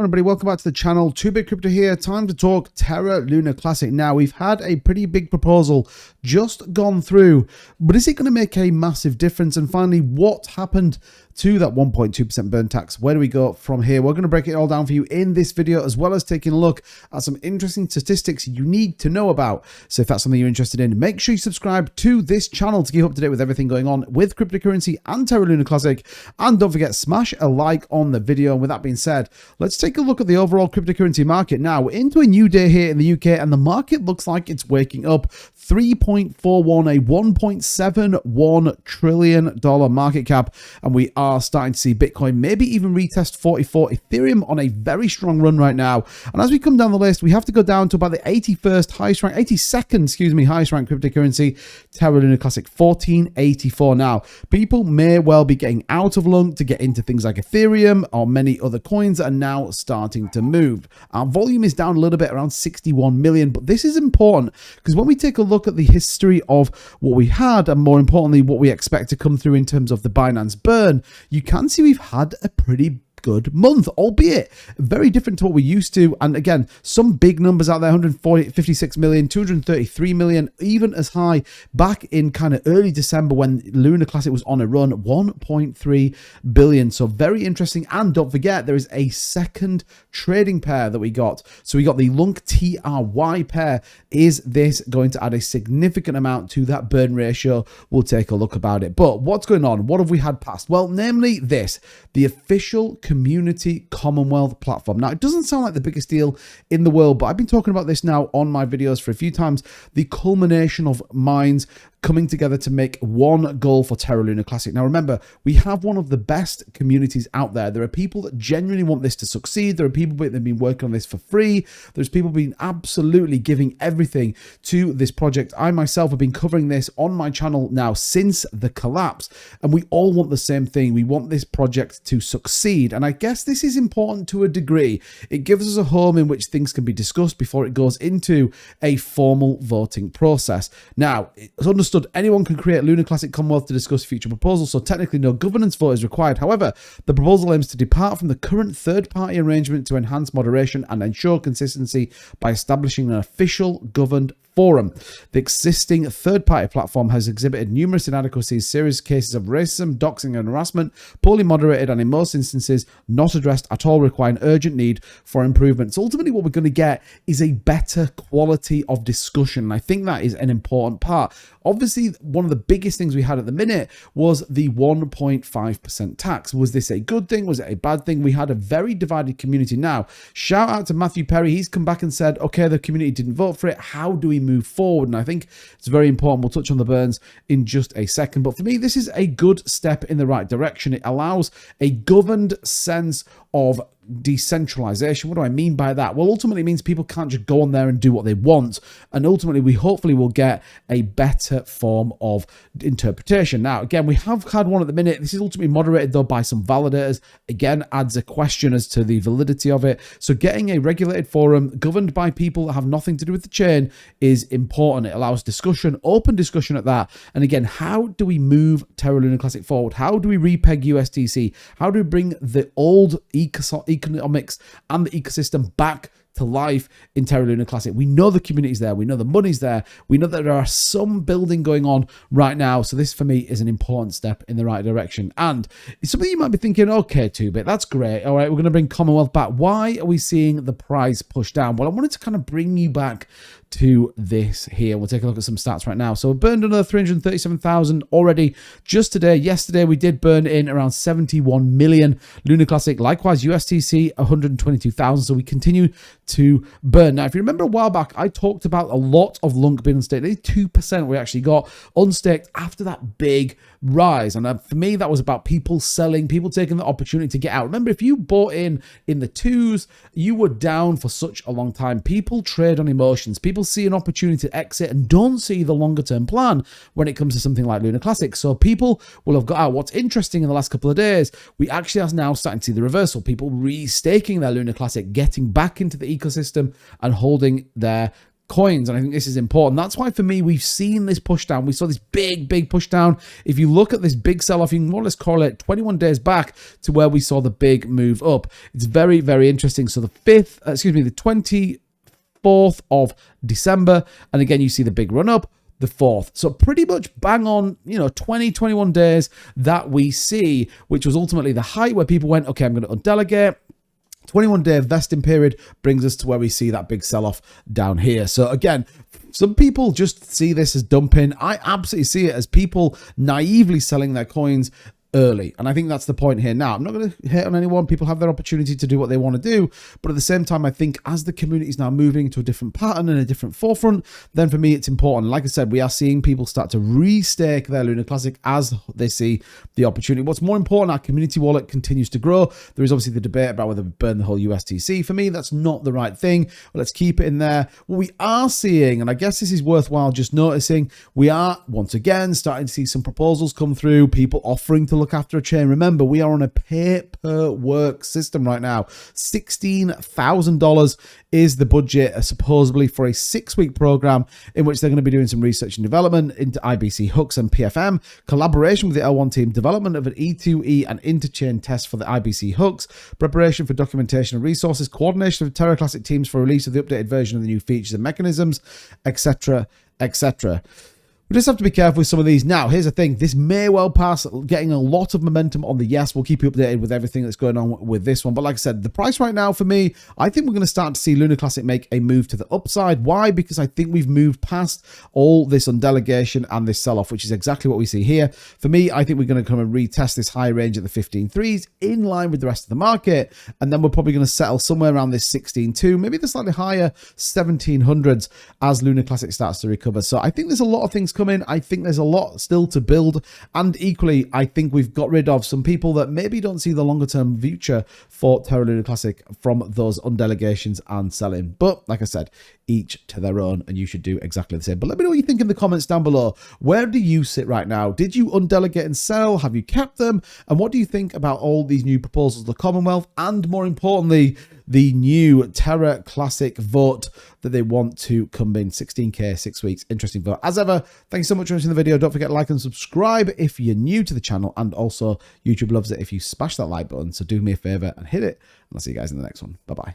Everybody, welcome back to the channel. 2Bit Crypto here. Time to talk Terra Luna Classic. Now, we've had a pretty big proposal just gone through, but is it going to make a massive difference? And finally, what happened to that 1.2% burn tax? Where do we go from here? We're going to break it all down for you in this video, as well as taking a look at some interesting statistics you need to know about. So if that's something you're interested in, make sure you subscribe to this channel to keep up to date with everything going on with cryptocurrency and Terra Luna Classic. And don't forget, smash a like on the video. And with that being said, let's take a look at the overall cryptocurrency market now. We're into a new day here in the UK, and the market looks like it's waking up. 3.41, a $1.71 trillion market cap, and we are starting to see Bitcoin maybe even retest 44, Ethereum on a very strong run right now. And as we come down the list, we have to go down to about the 82nd highest ranked cryptocurrency, Terra Luna Classic, 1484. Now, people may well be getting out of LUNC to get into things like Ethereum or many other coins that are now starting to move. Our volume is down a little bit, around 61 million, but this is important because when we take a look at the history of what we had, and more importantly what we expect to come through in terms of the Binance burn, you can see we've had a pretty good month, albeit very different to what we used to. And again, some big numbers out there: 156 million, 233 million, even as high back in kind of early December when Luna Classic was on a run, 1.3 billion. So very interesting. And don't forget, there is a second trading pair that we got. So we got the LUNC TRY pair. Is this going to add a significant amount to that burn ratio? We'll take a look about it. But what's going on? What have we had past? Well, namely this, the official Community Commonwealth platform. Now, it doesn't sound like the biggest deal in the world, but I've been talking about this now on my videos for a few times. The culmination of minds coming together to make one goal for Terra Luna Classic. Now, remember, we have one of the best communities out there. There are people that genuinely want this to succeed. There are people that have been working on this for free. There's people being absolutely giving everything to this project. I myself have been covering this on my channel now since the collapse, and we all want the same thing. We want this project to succeed, and I guess this is important to a degree. It gives us a home in which things can be discussed before it goes into a formal voting process. Now, it's understood anyone can create Luna Classic Commonwealth to discuss future proposals, so technically no governance vote is required. However, the proposal aims to depart from the current third-party arrangement to enhance moderation and ensure consistency by establishing an official governed forum. The existing third-party platform has exhibited numerous inadequacies, serious cases of racism, doxing and harassment, poorly moderated, and in most instances not addressed at all, requiring urgent need for improvement. So ultimately what we're going to get is a better quality of discussion, and I think that is an important part. Obviously, one of the biggest things we had at the minute was the 1.5% tax. Was this a good thing? Was it a bad thing? We had a very divided community. Now, shout out to Matthew Perry. He's come back and said, okay, the community didn't vote for it. How do we move forward? And I think it's very important. We'll touch on the burns in just a second. But for me, this is a good step in the right direction. It allows a governed sense of decentralization. What do I mean by that? Well, ultimately it means people can't just go on there and do what they want, and ultimately we hopefully will get a better form of interpretation. Now, again, we have had one at the minute. This is ultimately moderated though by some validators. Again, adds a question as to the validity of it. So getting a regulated forum governed by people that have nothing to do with the chain is important. It allows discussion, open discussion at that. And again, how do we move Terra Luna Classic forward? How do we repeg USTC? How do we bring the old economics and the ecosystem back to life in Terra Luna Classic? We know the community's there. We know the money's there. We know that there are some building going on right now. So this for me is an important step in the right direction. And it's something you might be thinking, okay, 2Bit, that's great. All right, we're going to bring Commonwealth back. Why are we seeing the price push down? Well, I wanted to kind of bring you back to this here. We'll take a look at some stats right now. So we burned another 337,000 already just today. Yesterday we did burn in around 71 million Luna Classic. Likewise, USTC 122,000. So we continue to burn. Now, if you remember a while back, I talked about a lot of LUNC being unstaked. Only 2% we actually got unstaked after that big rise. And for me, that was about people selling, people taking the opportunity to get out. Remember, if you bought in the twos, you were down for such a long time. People trade on emotions. People see an opportunity to exit and don't see the longer term plan when it comes to something like Luna Classic. So people will have got out. What's interesting in the last couple of days, we actually are now starting to see the reversal. People restaking their Luna Classic, getting back into the ecosystem and holding their coins, and I think this is important. That's why for me we've seen this push down. We saw this big push down. If you look at this big sell-off, you can more or less correlate 21 days back to where we saw the big move up. It's very interesting. So the 24th of December, and again you see the big run up the 4th. So pretty much bang on, 21 days that we see, which was ultimately the height where people went, okay, I'm going to undelegate. 21-day vesting period brings us to where we see that big sell-off down here. So again, some people just see this as dumping. I absolutely see it as people naively selling their coins early, and I think that's the point here. Now, I'm not going to hit on anyone. People have their opportunity to do what they want to do, but at the same time, I think as the community is now moving to a different pattern and a different forefront, then for me it's important. Like I said, we are seeing people start to restake their Luna Classic as they see the opportunity. What's more important, our community wallet continues to grow. There is obviously the debate about whether we burn the whole USTC. For me, that's not the right thing. Let's keep it in there. What we are seeing, and I guess this is worthwhile just noticing, we are once again starting to see some proposals come through, people offering to look after a chain. Remember, we are on a pay-per-work system right now. $16,000 is the budget, supposedly, for a 6-week program in which they're going to be doing some research and development into IBC hooks and PFM, collaboration with the L1 team, development of an E2E and interchain test for the IBC hooks, preparation for documentation and resources, coordination of Terra Classic teams for release of the updated version of the new features and mechanisms, etc., etc. We just have to be careful with some of these. Now, here's the thing. This may well pass, getting a lot of momentum on the yes. We'll keep you updated with everything that's going on with this one. But like I said, the price right now for me, I think we're going to start to see Luna Classic make a move to the upside. Why? Because I think we've moved past all this undelegation and this sell-off, which is exactly what we see here. For me, I think we're going to come and retest this high range at the 15.3s in line with the rest of the market. And then we're probably going to settle somewhere around this 16.2, maybe the slightly higher 1700s as Luna Classic starts to recover. So I think there's a lot of things coming. I think there's a lot still to build, and equally I think we've got rid of some people that maybe don't see the longer term future for Terra Luna Classic from those undelegations and selling. But like I said, each to their own, and you should do exactly the same. But let me know what you think in the comments down below. Where do you sit right now? Did you undelegate and sell? Have you kept them? And what do you think about all these new proposals, the Commonwealth, and more importantly, the new Terra Classic vote that they want to come in? 16K, 6 weeks. Interesting vote. As ever, thanks so much for watching the video. Don't forget to like and subscribe if you're new to the channel, and also YouTube loves it if you smash that like button. So do me a favor and hit it, and I'll see you guys in the next one. Bye-bye.